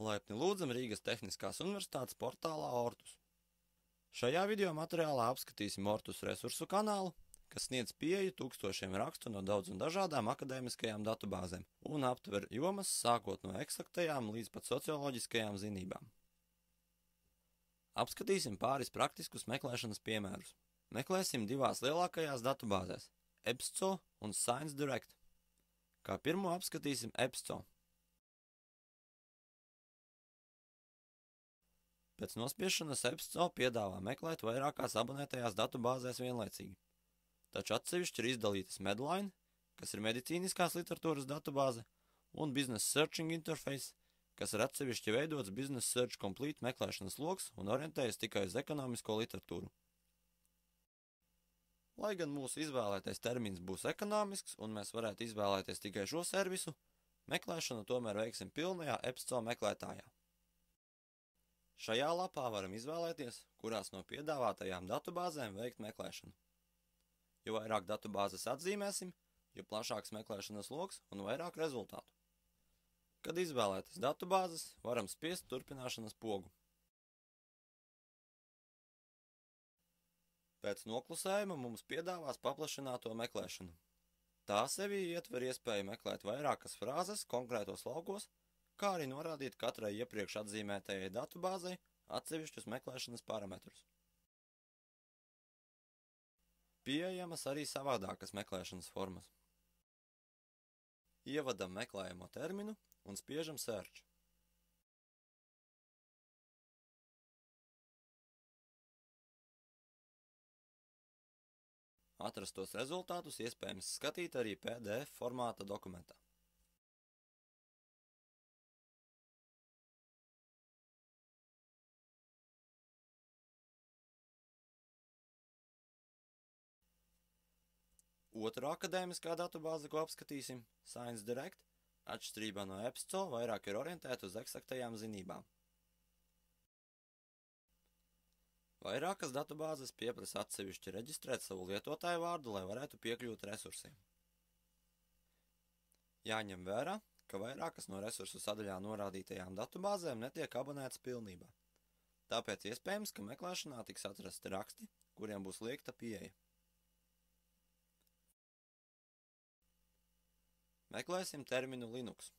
Laipni lūdzam Rīgas Tehniskās universitātes portālā Ortus. Šajā video materiālā apskatīsim Ortus resursu kanālu, kas sniedz pieeju tūkstošiem rakstu no daudz un dažādām akadēmiskajām datubāzēm un aptver jomas sākot no eksaktajām līdz pat socioloģiskajām zinībām. Apskatīsim pāris praktiskus meklēšanas piemērus. Meklēsim divās lielākajās datubāzēs – EBSCO un ScienceDirect. Kā pirmo apskatīsim EBSCO. Pēc nospiešanas EBSCO piedāvā meklēt vairākās abonētajās datubāzēs vienlaicīgi. Taču atsevišķi ir izdalītas Medline, kas ir medicīniskās literatūras datubāze, un Business Searching Interface, kas ir atsevišķi veidots Business Search Complete meklēšanas loks un orientējas tikai uz ekonomisko literatūru. Lai gan mūsu izvēlētais termins būs ekonomisks un mēs varētu izvēlēties tikai šo servisu, meklēšanu tomēr veiksim pilnajā EBSCO meklētājā. Šajā lapā varam izvēlēties, kurās no piedāvātajām datubāzēm veikt meklēšanu. Jo vairāk datubāzes atzīmēsim, jo plašāks meklēšanas loks un vairāk rezultātu. Kad izvēlētas datubāzes, varam spiest turpināšanas pogu. Pēc noklusējuma mums piedāvās paplašināto meklēšanu. Tā sevī ietver iespēju meklēt vairākas frāzes konkrētos laukos, kā arī norādīt katrai iepriekš atzīmētajai datubāzei atsevišķus meklēšanas parametrus. Pieejamas arī savādākas meklēšanas formas. Ievadam meklējamo terminu un spiežam Search. Atrastos rezultātus iespējams skatīt arī PDF formāta dokumentā. Otra akadēmiskā datubāze, ko apskatīsim, ScienceDirect, atšķirībā no EBSCO, vairāk ir orientēta uz eksaktajām zinībām. Vairākas datubāzes pieprasa atsevišķi reģistrēt savu lietotāju vārdu, lai varētu piekļūt resursiem. Jāņem vērā, ka vairākas no resursu sadaļā norādītajām datubāzēm netiek abonētas pilnībā. Tāpēc iespējams, ka meklēšanā tiks atrasti raksti, kuriem būs liegta pieeja. Meklēsim terminu Linux.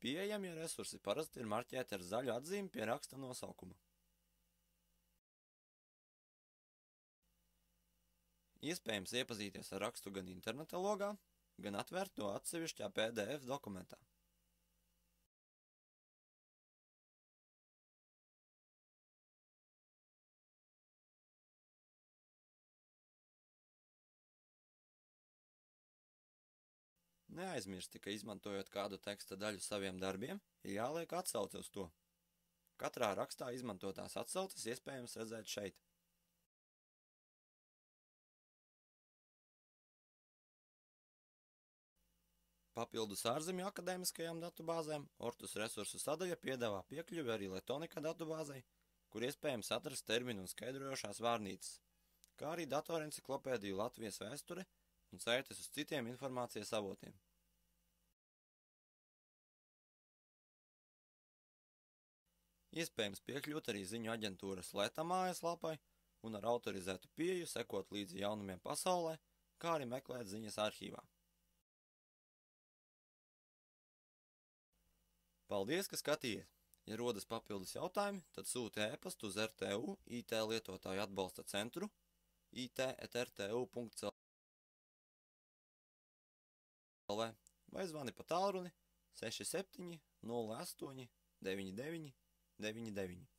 Pieejamie resursi parasti ir marķēti ar zaļu atzīmi pie raksta nosaukuma. Iespējams iepazīties ar rakstu gan interneta logā, gan atvērt to atsevišķā PDF dokumentā. Neaizmirsti, ka izmantojot kādu teksta daļu saviem darbiem, ir jāliek atsauce uz to. Katrā rakstā izmantotās atsauces iespējams redzēt šeit. Papildus ārzemju akadēmiskajām datubāzēm, Ortus resursu sadaļa piedāvā piekļuvi arī Letonika datubāzei, kur iespējams atrast terminu un skaidrojošās vārnīcas, kā arī datorenciklopēdiju Latvijas vēsture un saites uz citiem informācijas avotiem. Iespējams piekļūt arī ziņu aģentūras Leta mājaslapā un ar autorizētu pieeju sekot līdzi jaunumiem pasaulē, kā arī meklēt ziņas arhīvā. Paldies, ka skatījies! Ja rodas papildus jautājumi, tad sūti e-pastu uz RTU IT lietotāju atbalsta centru it@rtu.lv vai zvani pa tālruni 67 08 99 99.